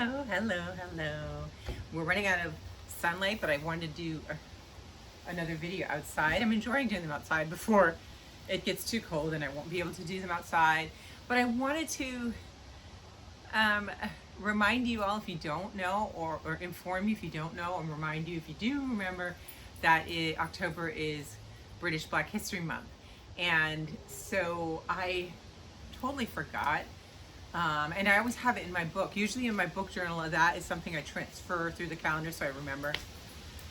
Hello. We're running out of sunlight, but I wanted to do another video outside. I'm enjoying doing them outside before it gets too cold and I won't be able to do them outside. But I wanted to um, remind you all, if you don't know, or inform you if you don't know, and remind you if you do remember that October is British Black History Month. And so I totally forgot. And I always have it in my book. Usually in my book journal, that is something I transfer through the calendar so I remember.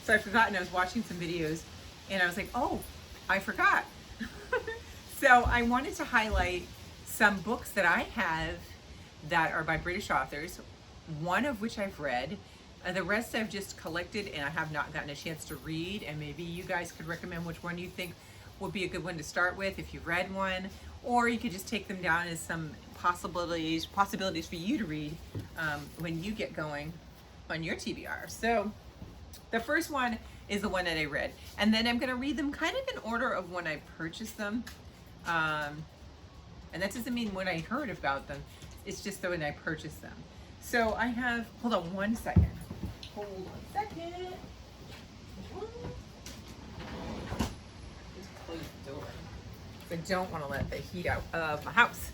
So I forgot, and I was watching some videos and I was like, oh, I forgot. So I wanted to highlight some books that I have that are by British authors, one of which I've read. The rest I've just collected and I have not gotten a chance to read, and maybe you guys could recommend which one you think would be a good one to start with if you've read one, or you could just take them down as some possibilities for you to read when you get going on your TBR. So the first one is the one that I read, and then I'm going to read them kind of in order of when I purchased them, and that doesn't mean when I heard about them, it's just when I purchased them. So I have, hold on one second. Just close the door. I don't want to let the heat out of my house.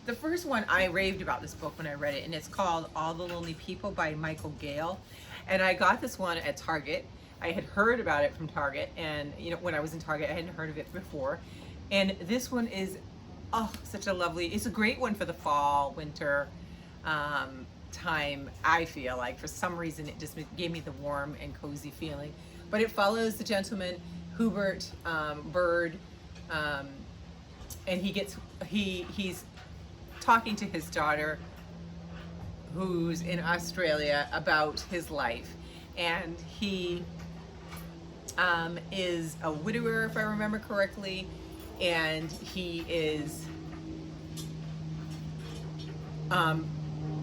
The first one, I raved about this book when I read it, and it's called All the Lonely People by Michael Gale. And I got this one at Target. I had heard about it from Target, and when I was in Target, I hadn't heard of it before. And this one is, such a lovely, it's a great one for the fall, winter time. I feel like for some reason it just gave me the warm and cozy feeling. But it follows the gentleman, Hubert Bird, and he's talking to his daughter who's in Australia about his life, and he is a widower, if I remember correctly, and he is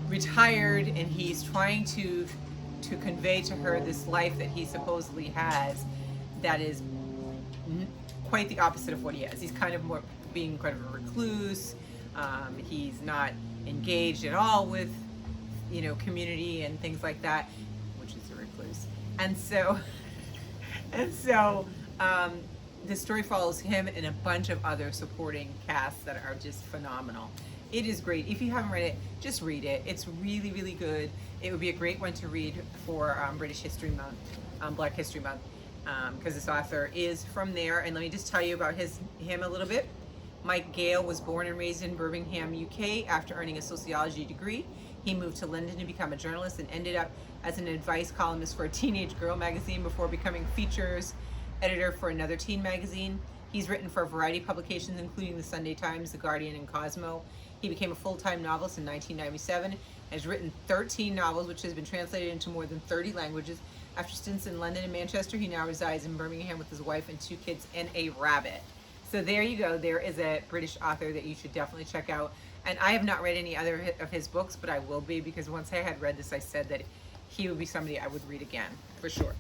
retired, and he's trying to convey to her this life that he supposedly has that is quite the opposite of what he has. He's kind of more being kind of a recluse. He's not engaged at all with community and things like that, which is a recluse. And so the story follows him and a bunch of other supporting casts that are just phenomenal. It is great. If you haven't read it, just read it. It's really, really good. It would be a great one to read for British History Month, Black History Month, because this author is from there. And let me just tell you about him a little bit. Mike Gale was born and raised in Birmingham, UK. After earning a sociology degree, he moved to London to become a journalist and ended up as an advice columnist for a teenage girl magazine before becoming features editor for another teen magazine. He's written for a variety of publications, including the Sunday Times, The Guardian, and Cosmo. He became a full-time novelist in 1997 and has written 13 novels, which has been translated into more than 30 languages. After stints in London and Manchester, he now resides in Birmingham with his wife and 2 kids and a rabbit. So there you go. There is a British author that you should definitely check out. And I have not read any other of his books, but I will be, because once I had read this, I said that he would be somebody I would read again, for sure.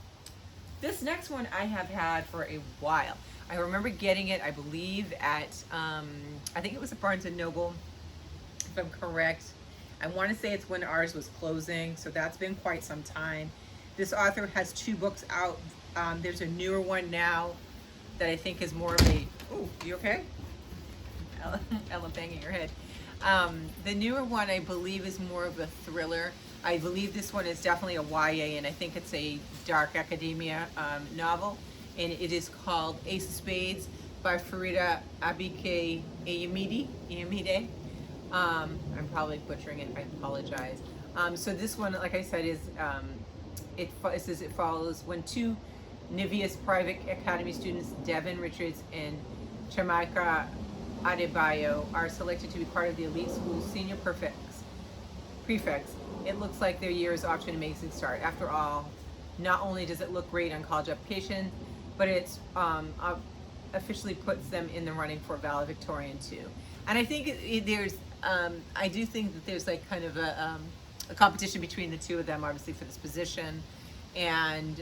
This next one I have had for a while. I remember getting it, I believe, at, I think it was at Barnes & Noble, if I'm correct. I want to say it's when ours was closing, so that's been quite some time. This author has 2 books out. There's a newer one now that I think is more of a, oh, you okay? Ella banging her head. The newer one, I believe, is more of a thriller. I believe this one is definitely a YA, and I think it's a dark academia novel, and it is called Ace of Spades by Farida Abike Iyamide. I'm probably butchering it, I apologize. So this one, like I said, is it says it follows when 2 Niveus Private Academy students, Devin Richards and Chamaika Adebayo, are selected to be part of the elite school's senior prefects. It looks like their year is off to an amazing start. After all, not only does it look great on college application, but it's officially puts them in the running for valedictorian too. And I think there's, I do think that there's like kind of a competition between the 2 of them, obviously, for this position. And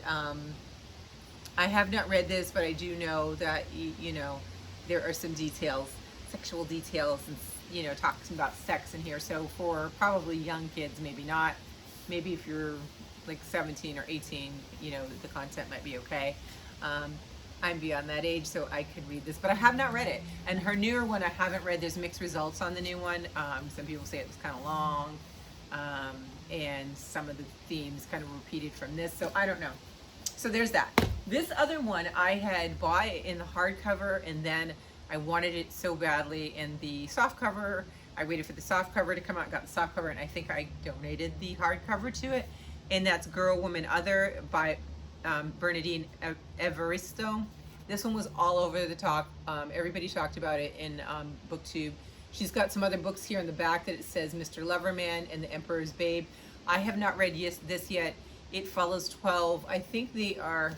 I have not read this, but I do know that there are some details, sexual details, and talking about sex in here. So for probably young kids, maybe not. maybe if you're like 17 or 18, you know, the content might be okay. Um, I'm beyond that age, so I could read this, but I have not read it. And her newer one, I haven't read. There's mixed results on the new one. Some people say it was kind of long, um, and some of the themes kind of repeated from this, so I don't know. So there's that. This other one I had bought in the hardcover, and then I wanted it so badly in the softcover. I waited for the softcover to come out, got the softcover, and I think I donated the hardcover to it. And that's Girl, Woman, Other by Bernadine Evaristo. This one was all over the top. Everybody talked about it in BookTube. She's got some other books here in the back that it says Mr. Loverman and The Emperor's Babe. I have not read this yet. It follows 12. I think they are,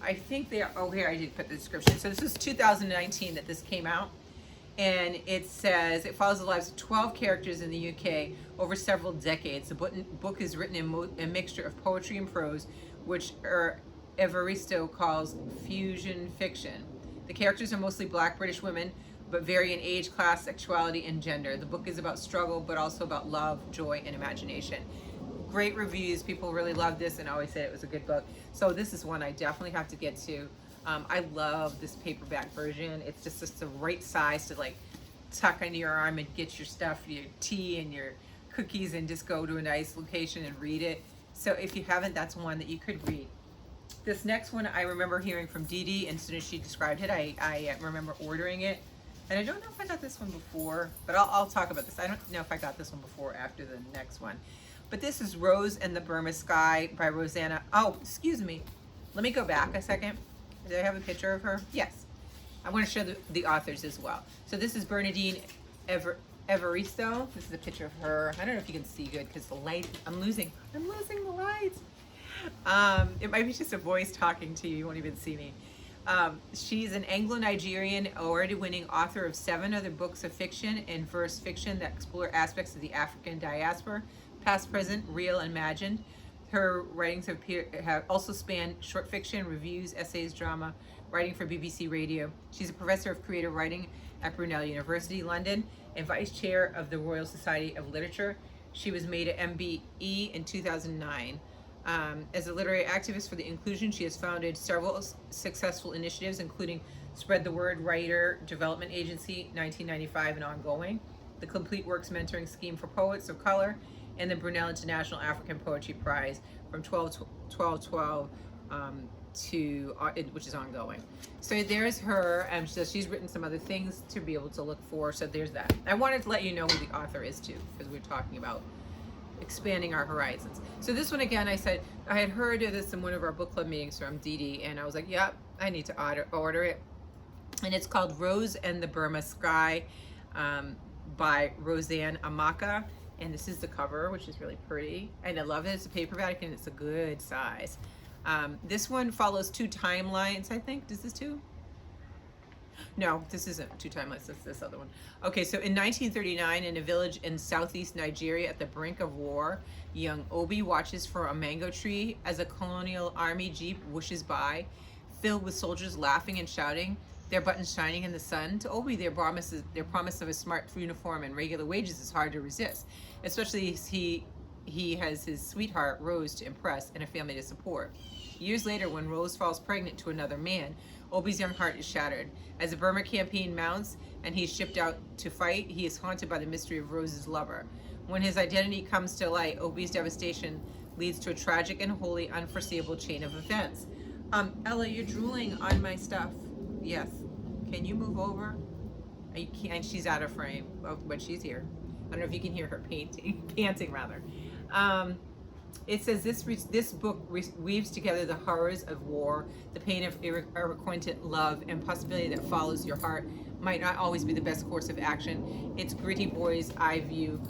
oh, here I did put the description. So this is 2019 that this came out. And it says it follows the lives of 12 characters in the UK over several decades. The book is written in a mixture of poetry and prose, which Evaristo calls fusion fiction. The characters are mostly Black British women, but vary in age, class, sexuality, and gender. The book is about struggle, but also about love, joy, and imagination. Great reviews. People really loved this and always said it was a good book. So this is one I definitely have to get to. I love this paperback version. It's just the right size to like tuck under your arm and get your stuff, your tea and your cookies, and just go to a nice location and read it. So if you haven't, that's one that you could read. This next one I remember hearing from Dee Dee, and as soon as she described it, I remember ordering it. And I don't know if I got this one before, but I'll talk about this. I don't know if I got this one before or after the next one. But this is Rose and the Burma Sky by Rosanna. Oh, excuse me. Let me go back a second. Do I have a picture of her? Yes. I want to show the authors as well. So this is Bernadine Evaristo. This is a picture of her. I don't know if you can see good because the light, I'm losing the lights. It might be just a voice talking to you. You won't even see me. She's an Anglo-Nigerian award-winning author of 7 other books of fiction and verse fiction that explore aspects of the African diaspora, past, present, real, and imagined. Her writings have also spanned short fiction, reviews, essays, drama, writing for BBC Radio. She's a professor of creative writing at Brunel University, London, and vice chair of the Royal Society of Literature. She was made an MBE in 2009. As a literary activist for the inclusion, she has founded several successful initiatives, including Spread the Word Writer Development Agency, 1995 and ongoing, the Complete Works Mentoring Scheme for Poets of Color, and the Brunel International African Poetry Prize from 12/12/12 which is ongoing. So there's her. So she's written some other things to be able to look for. So there's that. I wanted to let you know who the author is too, because we're talking about expanding our horizons. So this one again, I said I had heard of this in one of our book club meetings from Dee Dee, and I was like, yep, I need to order it. And it's called Rose and the Burma Sky by Rosanne Amaka. And this is the cover, which is really pretty. And I love it. It's a paperback and it's a good size. This one follows 2 timelines, I think. Is this 2? No, this isn't 2 timelines. It's this other one. Okay, so in 1939, in a village in southeast Nigeria at the brink of war, young Obi watches from a mango tree as a colonial army jeep whooshes by, filled with soldiers laughing and shouting, their buttons shining in the sun. To Obi, their promise of a smart uniform and regular wages is hard to resist, especially as he has his sweetheart, Rose, to impress and a family to support. Years later, when Rose falls pregnant to another man, Obi's young heart is shattered. As the Burma campaign mounts and he's shipped out to fight, he is haunted by the mystery of Rose's lover. When his identity comes to light, Obi's devastation leads to a tragic and wholly unforeseeable chain of events. Ella, you're drooling on my stuff. Yes. Can you move over? You can't. She's out of frame, but she's here. I don't know if you can hear her panting rather. It says this book weaves together the horrors of war, the pain of unrequited love, and possibility that follows your heart might not always be the best course of action. Its gritty boy's eye view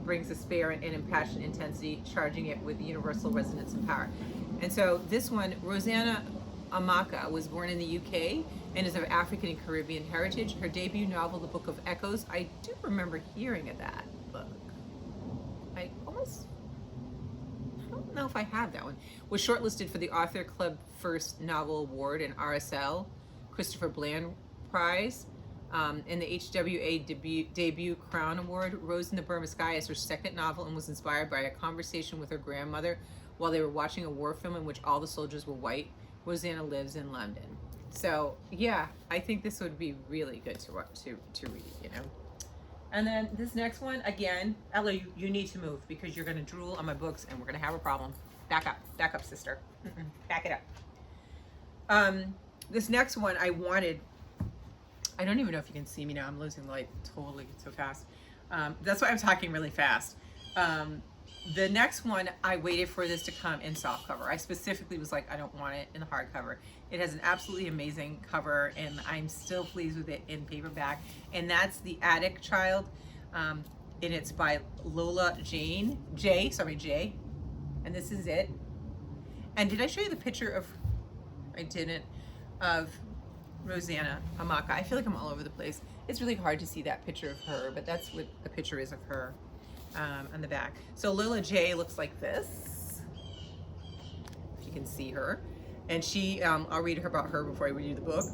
brings despair and impassioned intensity, charging it with universal resonance and power. And so this one, Rosanna Amaka, was born in the UK and is of African and Caribbean heritage. Her debut novel, The Book of Echoes, I do remember hearing of that book. I don't know if I have that one, was shortlisted for the Author Club First Novel Award and RSL Christopher Bland Prize. In the HWA debut Crown Award, Rose in the Burma Sky is her second novel and was inspired by a conversation with her grandmother while they were watching a war film in which all the soldiers were white. Rosanna lives in London. So yeah, I think this would be really good to read, you know. And then this next one, again, Ella, you need to move because you're going to drool on my books and we're going to have a problem. Back up, sister. Back it up. This next one I don't even know if you can see me now. I'm losing light totally so fast. That's why I'm talking really fast. The next one, I waited for this to come in softcover. I specifically was like, I don't want it in the hardcover. It has an absolutely amazing cover, and I'm still pleased with it in paperback. And that's The Attic Child, and it's by Lola J. And this is it. And did I show you the picture of? I didn't. Of Rosanna Hamaka. I feel like I'm all over the place. It's really hard to see that picture of her, but that's what the picture is of her on the back. So Lola J looks like this, if you can see her. And she, I'll read about her before I read you the book.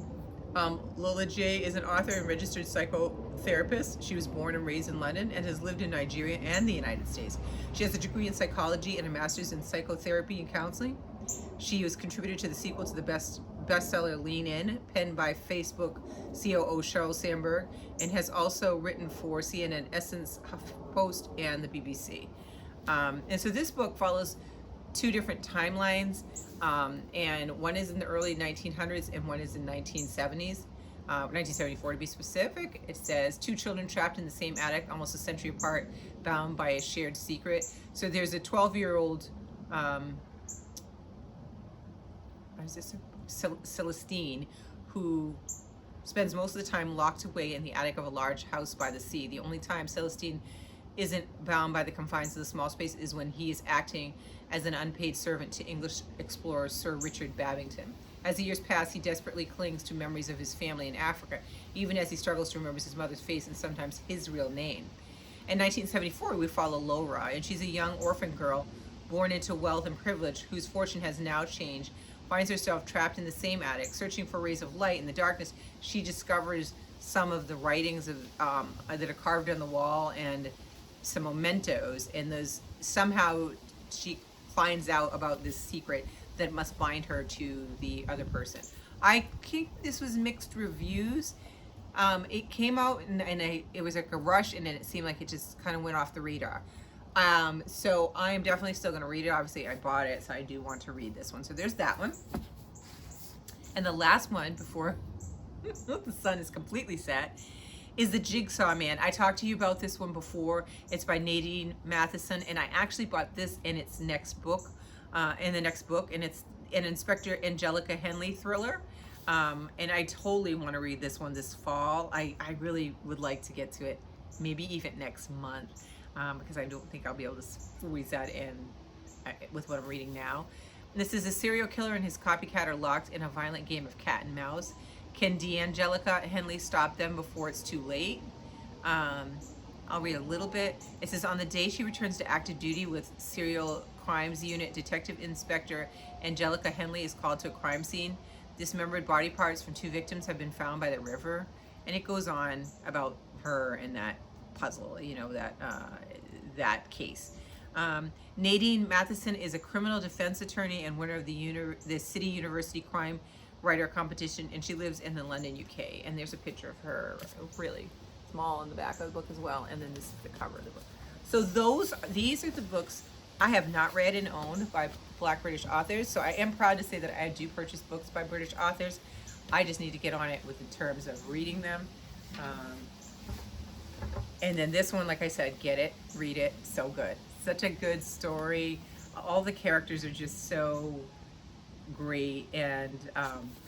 Lola J is an author and registered psychotherapist. She was born and raised in London and has lived in Nigeria and the United States. She has a degree in psychology and a master's in psychotherapy and counseling. She was contributor to the sequel to the bestseller Lean In, penned by Facebook COO Sheryl Sandberg, and has also written for CNN, Essence, HuffPost, and the BBC. And so this book follows two different timelines, and one is in the early 1900s and one is in 1970s. 1974 to be specific. It says two children trapped in the same attic, almost a century apart, bound by a shared secret. So there's a 12-year-old Celestine, who spends most of the time locked away in the attic of a large house by the sea. The only time Celestine isn't bound by the confines of the small space is when he is acting as an unpaid servant to English explorer Sir Richard Babington. As the years pass, he desperately clings to memories of his family in Africa, even as he struggles to remember his mother's face and sometimes his real name. In 1974, we follow Laura, and she's a young orphan girl born into wealth and privilege whose fortune has now changed, finds herself trapped in the same attic. Searching for rays of light in the darkness, she discovers some of the writings of, that are carved on the wall and some mementos, and those somehow she finds out about this secret that must bind her to the other person. I think this was mixed reviews. It came out and it was like a rush, and then it seemed like it just kind of went off the radar. So I am definitely still going to read it. Obviously, I bought it, so I do want to read this one. So there's that one. And the last one before the sun is completely set is The Jigsaw Man. I talked to you about this one before. It's by Nadine Matheson, and I actually bought this in its next book, and it's an Inspector Angelica Henley thriller. And I totally want to read this one this fall. I really would like to get to it, maybe even next month. Because I don't think I'll be able to squeeze that in with what I'm reading now. This is a serial killer and his copycat are locked in a violent game of cat and mouse. Can D'Angelica Henley stop them before it's too late? I'll read a little bit. It says, on the day she returns to active duty with Serial Crimes Unit, Detective Inspector Angelica Henley is called to a crime scene. Dismembered body parts from two victims have been found by the river. And it goes on about her and that puzzle, you know, that case. Nadine Matheson is a criminal defense attorney and winner of the City University Crime Writer Competition, and she lives in the London, UK. And there's a picture of her, really small in the back of the book as well. And then this is the cover of the book. So these are the books I have not read and owned by Black British authors. So I am proud to say that I do purchase books by British authors. I just need to get on it with the terms of reading them. And then this one, like I said, get it, read it, so good. Such a good story. All the characters are just so great. And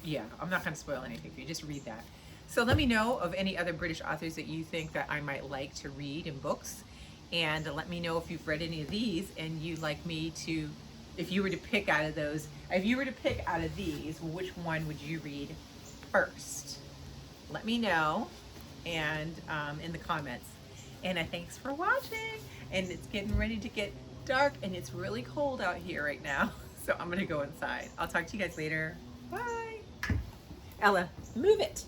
yeah, I'm not going to spoil anything for you. Just read that. So let me know of any other British authors that you think that I might like to read in books. And let me know if you've read any of these and you'd like me to, if you were to pick out of those, if you were to pick out of these, which one would you read first? Let me know and in the comments. And thanks for watching. And it's getting ready to get dark and it's really cold out here right now. So I'm gonna go inside. I'll talk to you guys later. Bye. Ella, move it.